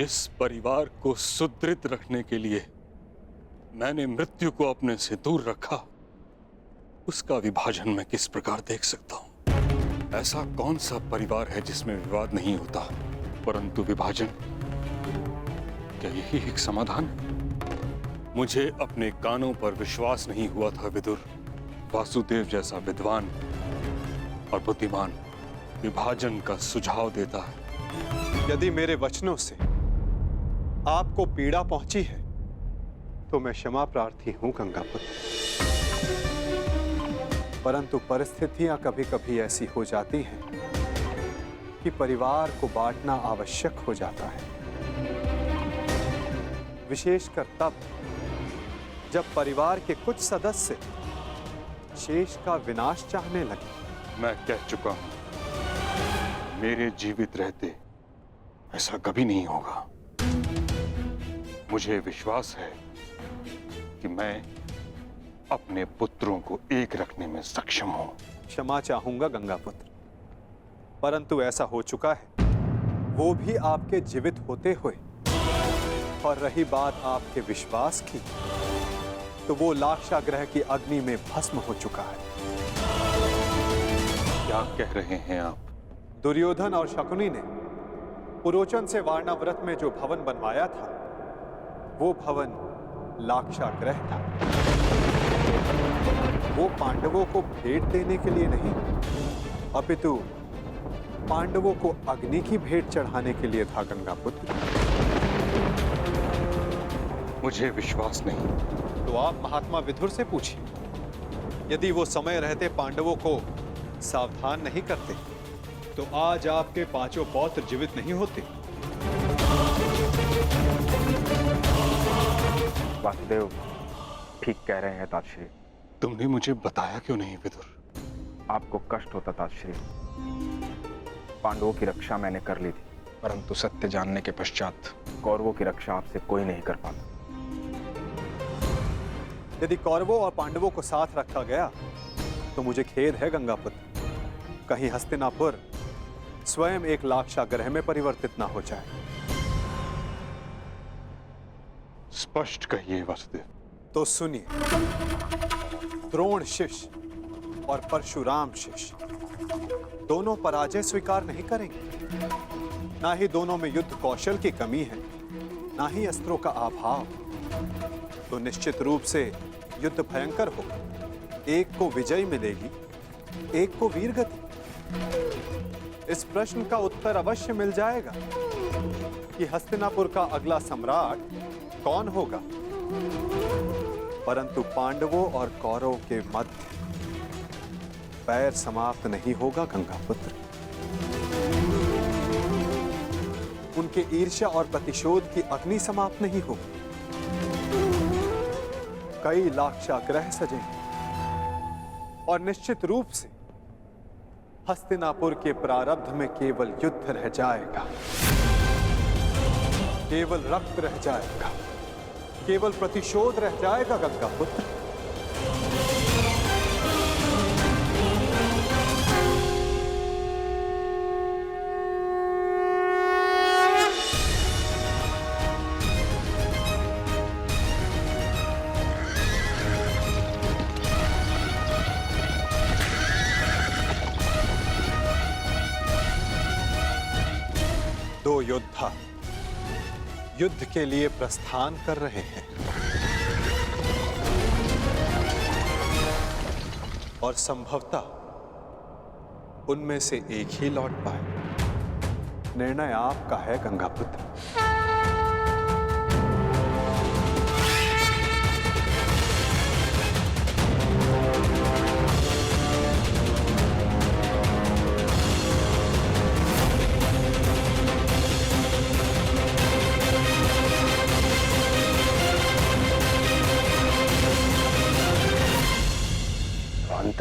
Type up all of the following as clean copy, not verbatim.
जिस परिवार को सुदृढ़ रखने के लिए मैंने मृत्यु को अपने से दूर रखा, उसका विभाजन मैं किस प्रकार देख सकता हूं? ऐसा कौन सा परिवार है जिसमें विवाद नहीं होता, परंतु विभाजन? क्या यही एक समाधान? मुझे अपने कानों पर विश्वास नहीं हुआ था विदुर। वासुदेव जैसा विद्वान और बुद्धिमान विभाजन का सुझाव देता है। यदि मेरे वचनों से आपको पीड़ा पहुंची है तो मैं क्षमा प्रार्थी हूं गंगापुत्र, परंतु परिस्थितियां कभी कभी ऐसी हो जाती हैं कि परिवार को बांटना आवश्यक हो जाता है, विशेषकर तब जब परिवार के कुछ सदस्य शेष का विनाश चाहने लगे। मैं कह चुका हूं, मेरे जीवित रहते ऐसा कभी नहीं होगा। मुझे विश्वास है कि मैं अपने पुत्रों को एक रखने में सक्षम हूं। क्षमा चाहूंगा गंगापुत्र, परंतु ऐसा हो चुका है, वो भी आपके जीवित होते हुए। और रही बात आपके विश्वास की, तो वो लाक्षागृह की अग्नि में भस्म हो चुका है। क्या कह रहे हैं आप? दुर्योधन और शकुनी ने पुरोचन से वारणाव्रत में जो भवन बनवाया था, वो भवन लाक्षागृह था। वो पांडवों को भेंट देने के लिए नहीं, अपितु पांडवों को अग्नि की भेंट चढ़ाने के लिए था गंगापुत्र। मुझे विश्वास नहीं। तो आप महात्मा विदुर से पूछिए, यदि वो समय रहते पांडवों को सावधान नहीं करते तो आज आपके पांचों पौत्र जीवित नहीं होते। वासुदेव ठीक कह रहे हैं तातश्री। तुमने मुझे बताया क्यों नहीं विदुर? आपको कष्ट होता तातश्री। पांडवों की रक्षा मैंने कर ली थी, परंतु सत्य जानने के पश्चात कौरवों की रक्षा आपसे कोई नहीं कर पाता। यदि कौरवों और पांडवों को साथ रखा गया तो मुझे खेद है गंगापुत्र, कहीं हस्तिनापुर स्वयं एक लाक्षागृह में परिवर्तित ना हो जाए। स्पष्ट कहिए वासुदेव। तो सुनिए, द्रोण शिष्य और परशुराम शिष्य दोनों पराजय स्वीकार नहीं करेंगे। ना ही दोनों में युद्ध कौशल की कमी है, ना ही अस्त्रों का अभाव। तो निश्चित रूप से युद्ध भयंकर होगा। एक को विजय मिलेगी, एक को वीरगति। इस प्रश्न का उत्तर अवश्य मिल जाएगा कि हस्तिनापुर का अगला सम्राट कौन होगा, परंतु पांडवों और कौरवों के मध्य बैर समाप्त नहीं होगा गंगापुत्र। उनके ईर्ष्या और प्रतिशोध की अग्नि समाप्त नहीं होगी। कई लाक्षागृह सजेंगे और निश्चित रूप से हस्तिनापुर के प्रारब्ध में केवल युद्ध रह जाएगा, केवल रक्त रह जाएगा, केवल प्रतिशोध रह जाएगा गंगापुत्र। दो योद्धा युद्ध के लिए प्रस्थान कर रहे हैं और संभवतः उनमें से एक ही लौट पाए। निर्णय आपका है गंगापुत्र।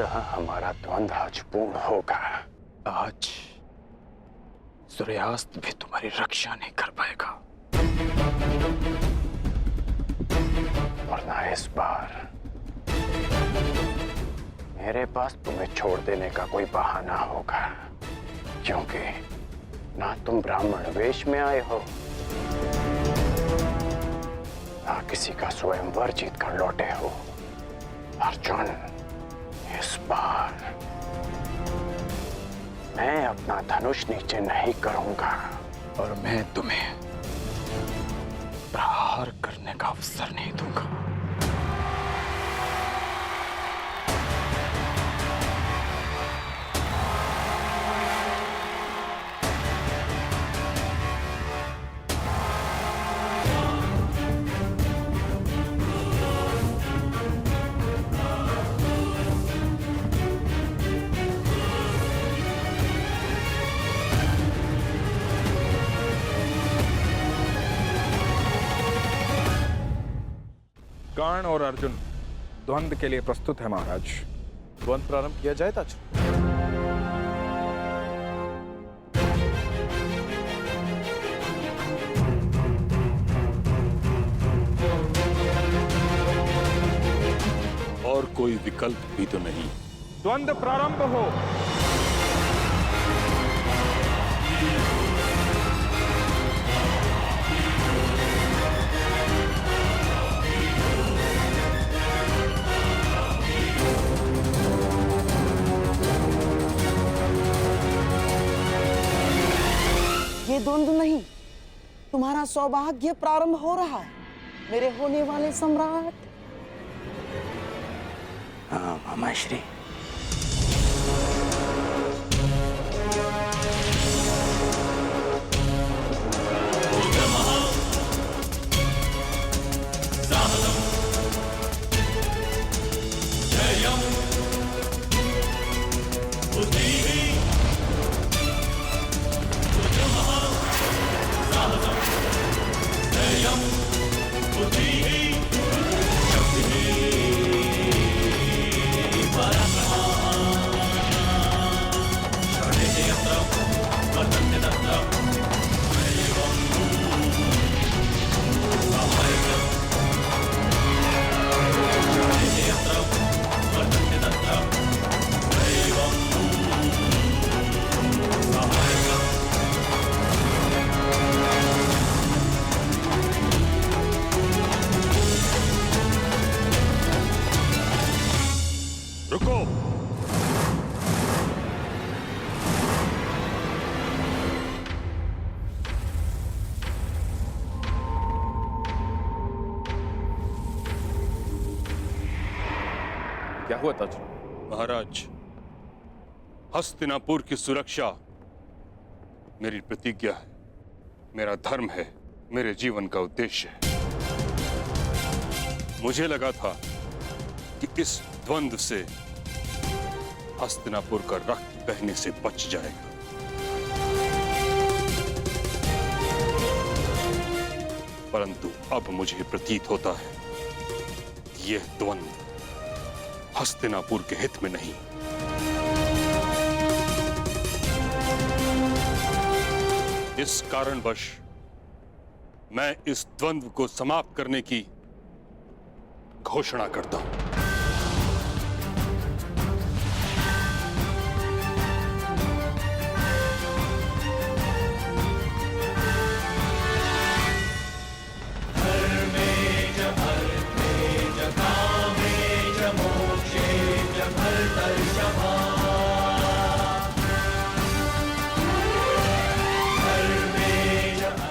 हमारा द्वंद्व आज पूर्ण होगा। आज सूर्यास्त भी तुम्हारी रक्षा नहीं कर पाएगा, और ना इस बार मेरे पास तुम्हें छोड़ देने का कोई बहाना होगा, क्योंकि ना तुम ब्राह्मण वेश में आए हो किसी का स्वयंवर जीत कर लौटे हो। अर्जुन, इस बार मैं अपना धनुष नीचे नहीं करूंगा और मैं तुम्हें प्रहार करने का अवसर नहीं दूंगा। कर्ण और अर्जुन द्वंद्व के लिए प्रस्तुत है महाराज। द्वंद्व प्रारंभ किया जाए ताज। और कोई विकल्प भी तो नहीं। द्वंद्व प्रारंभ हो। ये द्वंद्व नहीं, तुम्हारा सौभाग्य प्रारंभ हो रहा है मेरे होने वाले सम्राट। हाँ मामाश्री। रुको। क्या हुआ ताज? महाराज, हस्तिनापुर की सुरक्षा मेरी प्रतिज्ञा है, मेरा धर्म है, मेरे जीवन का उद्देश्य है। मुझे लगा था कि इस द्वंद्व से हस्तिनापुर का रक्त बहने से बच जाएगा, परंतु अब मुझे प्रतीत होता है कि यह द्वंद्व हस्तिनापुर के हित में नहीं। इस कारणवश मैं इस द्वंद्व को समाप्त करने की घोषणा करता हूं।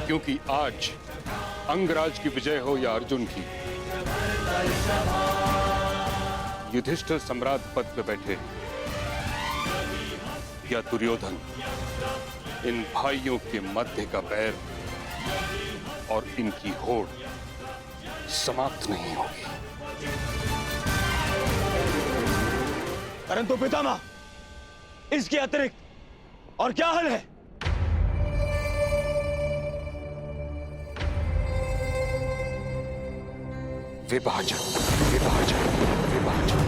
क्योंकि आज अंगराज की विजय हो या अर्जुन की, युधिष्ठिर सम्राट पद पर बैठे या दुर्योधन, इन भाइयों के मध्य का बैर और इनकी होड़ समाप्त नहीं होगी। परंतु पितामह, इसके अतिरिक्त और क्या हल है? विभाजन, विभाजन, विभाजन।